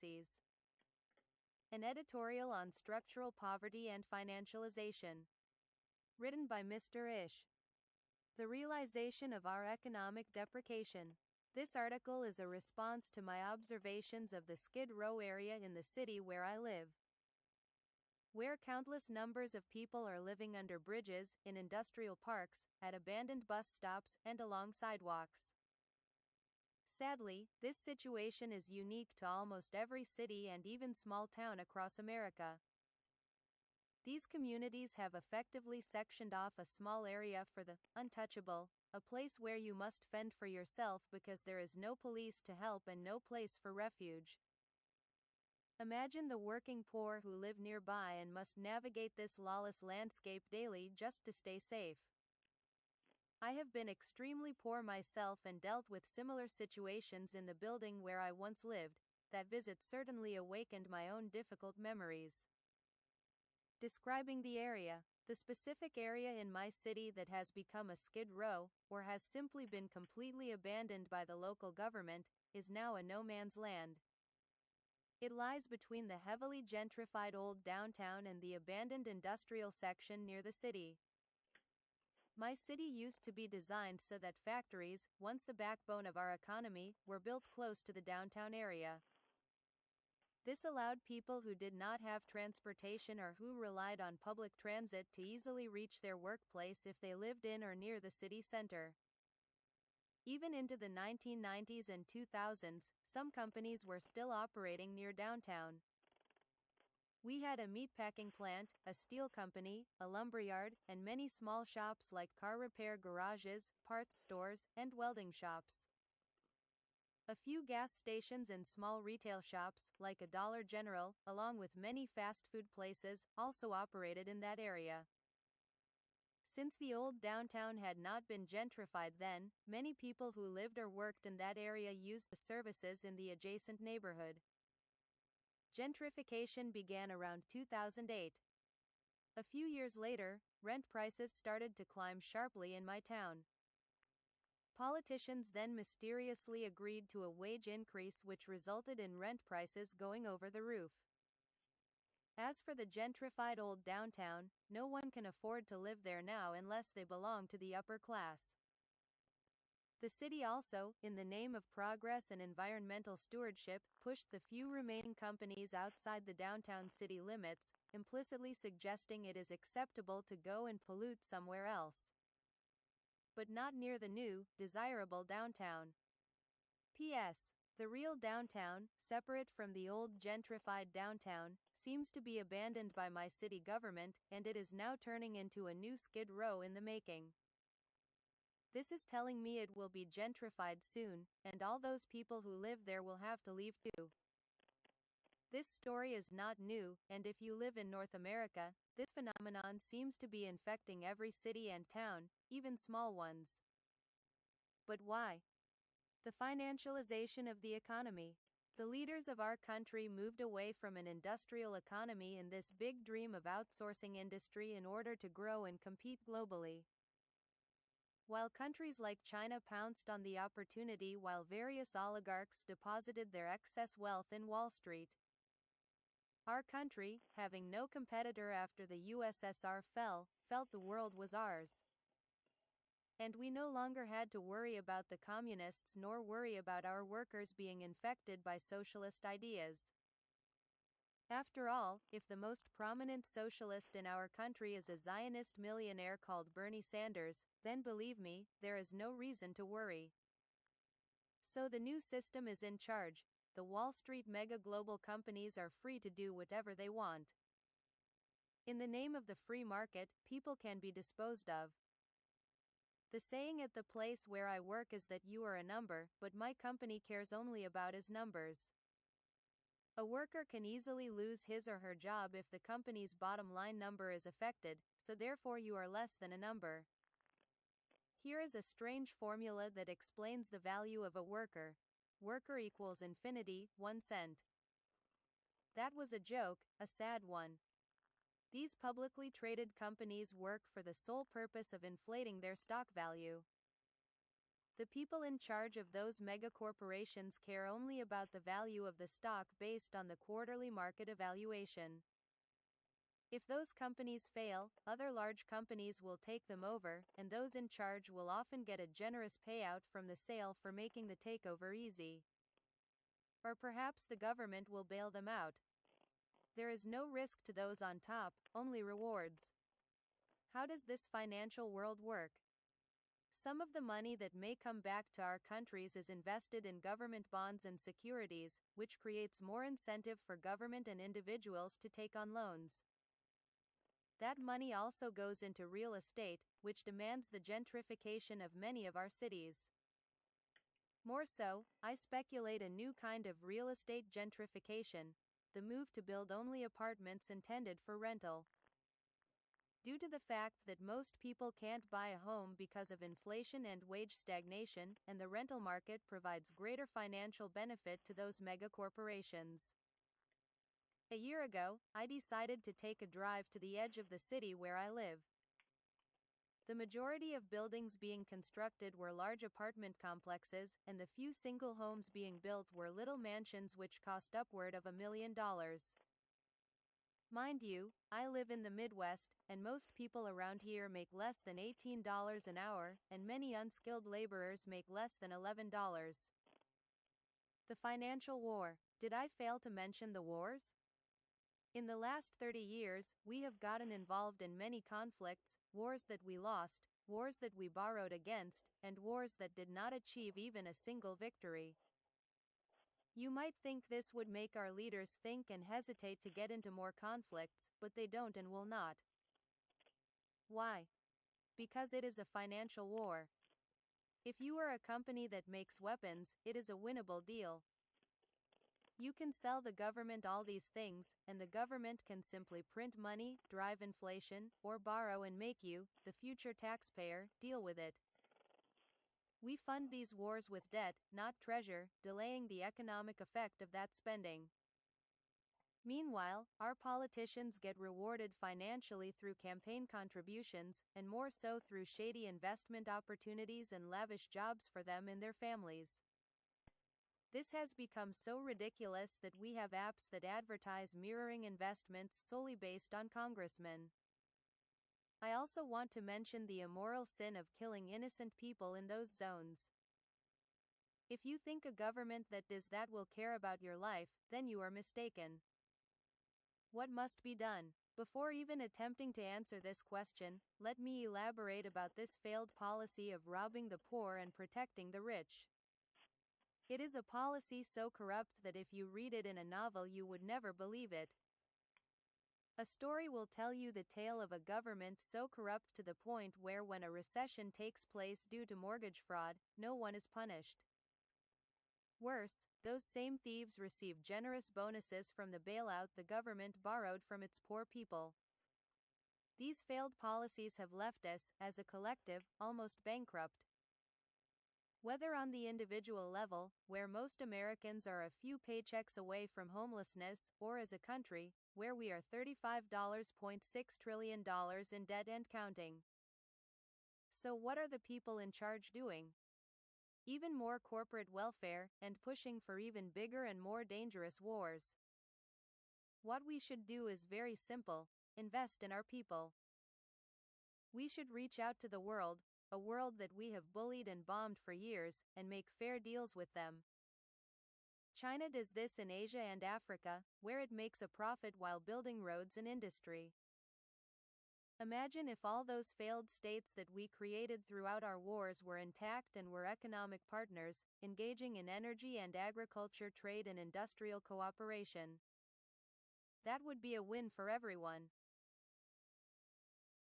policies. An editorial on structural poverty and financialization. Written by Mr. Ish. The realization of our economic deprecation. This article is a response to my observations of the Skid Row area in the city where I live, where countless numbers of people are living under bridges, in industrial parks, at abandoned bus stops, and along sidewalks. Sadly, this situation is unique to almost every city and even small town across America. These communities have effectively sectioned off a small area for the untouchable, a place where you must fend for yourself because there is no police to help and no place for refuge. Imagine the working poor who live nearby and must navigate this lawless landscape daily just to stay safe. I have been extremely poor myself and dealt with similar situations in the building where I once lived. That visit certainly awakened my own difficult memories. Describing the area, the specific area in my city that has become a skid row, or has simply been completely abandoned by the local government, is now a no man's land. It lies between the heavily gentrified old downtown and the abandoned industrial section near the city. My city used to be designed so that factories, once the backbone of our economy, were built close to the downtown area. This allowed people who did not have transportation or who relied on public transit to easily reach their workplace if they lived in or near the city center. Even into the 1990s and 2000s, some companies were still operating near downtown. We had a meatpacking plant, a steel company, a lumberyard, and many small shops like car repair garages, parts stores, and welding shops. A few gas stations and small retail shops, like a Dollar General, along with many fast food places, also operated in that area. Since the old downtown had not been gentrified then, many people who lived or worked in that area used the services in the adjacent neighborhood. Gentrification began around 2008. A few years later, rent prices started to climb sharply in my town. Politicians then mysteriously agreed to a wage increase which resulted in rent prices going over the roof. As for the gentrified old downtown, no one can afford to live there now unless they belong to the upper class. The city also, in the name of progress and environmental stewardship, pushed the few remaining companies outside the downtown city limits, implicitly suggesting it is acceptable to go and pollute somewhere else. But not near the new, desirable downtown. P.S. The real downtown, separate from the old gentrified downtown, seems to be abandoned by my city government, and it is now turning into a new skid row in the making. This is telling me it will be gentrified soon, and all those people who live there will have to leave too. This story is not new, and if you live in North America, this phenomenon seems to be infecting every city and town, even small ones. But why? The financialization of the economy. The leaders of our country moved away from an industrial economy in this big dream of outsourcing industry in order to grow and compete globally. While countries like China pounced on the opportunity while various oligarchs deposited their excess wealth in Wall Street, our country, having no competitor after the USSR fell, felt the world was ours. And we no longer had to worry about the communists nor worry about our workers being infected by socialist ideas. After all, if the most prominent socialist in our country is a Zionist millionaire called Bernie Sanders, then believe me, there is no reason to worry. So the new system is in charge. The Wall Street mega global companies are free to do whatever they want. In the name of the free market, people can be disposed of. The saying at the place where I work is that you are a number, but my company cares only about its numbers. A worker can easily lose his or her job if the company's bottom line number is affected, so therefore you are less than a number. Here is a strange formula that explains the value of a worker. Worker equals infinity, 1 cent. That was a joke, a sad one. These publicly traded companies work for the sole purpose of inflating their stock value. The people in charge of those megacorporations care only about the value of the stock based on the quarterly market evaluation. If those companies fail, other large companies will take them over, and those in charge will often get a generous payout from the sale for making the takeover easy. Or perhaps the government will bail them out. There is no risk to those on top, only rewards. How does this financial world work? Some of the money that may come back to our countries is invested in government bonds and securities, which creates more incentive for government and individuals to take on loans. That money also goes into real estate, which demands the gentrification of many of our cities. More so, I speculate a new kind of real estate gentrification, the move to build only apartments intended for rental. Due to the fact that most people can't buy a home because of inflation and wage stagnation, and the rental market provides greater financial benefit to those megacorporations. A year ago, I decided to take a drive to the edge of the city where I live. The majority of buildings being constructed were large apartment complexes, and the few single homes being built were little mansions which cost upward of $1 million. Mind you, I live in the Midwest, and most people around here make less than $18 an hour, and many unskilled laborers make less than $11. The financial war. Did I fail to mention the wars? In the last 30 years, we have gotten involved in many conflicts, wars that we lost, wars that we borrowed against, and wars that did not achieve even a single victory. You might think this would make our leaders think and hesitate to get into more conflicts, but they don't and will not. Why? Because it is a financial war. If you are a company that makes weapons, it is a winnable deal. You can sell the government all these things, and the government can simply print money, drive inflation, or borrow and make you, the future taxpayer, deal with it. We fund these wars with debt, not treasure, delaying the economic effect of that spending. Meanwhile, our politicians get rewarded financially through campaign contributions, and more so through shady investment opportunities and lavish jobs for them and their families. This has become so ridiculous that we have apps that advertise mirroring investments solely based on congressmen. I also want to mention the immoral sin of killing innocent people in those zones. If you think a government that does that will care about your life, then you are mistaken. What must be done? Before even attempting to answer this question, let me elaborate about this failed policy of robbing the poor and protecting the rich. It is a policy so corrupt that if you read it in a novel you would never believe it. A story will tell you the tale of a government so corrupt to the point where when a recession takes place due to mortgage fraud, no one is punished. Worse, those same thieves receive generous bonuses from the bailout the government borrowed from its poor people. These failed policies have left us, as a collective, almost bankrupt. Whether on the individual level, where most Americans are a few paychecks away from homelessness, or as a country, where we are $35.6 trillion in debt and counting. So what are the people in charge doing? Even more corporate welfare, and pushing for even bigger and more dangerous wars. What we should do is very simple: invest in our people. We should reach out to the world, a world that we have bullied and bombed for years, and make fair deals with them. China does this in Asia and Africa, where it makes a profit while building roads and industry. Imagine if all those failed states that we created throughout our wars were intact and were economic partners, engaging in energy and agriculture trade and industrial cooperation. That would be a win for everyone.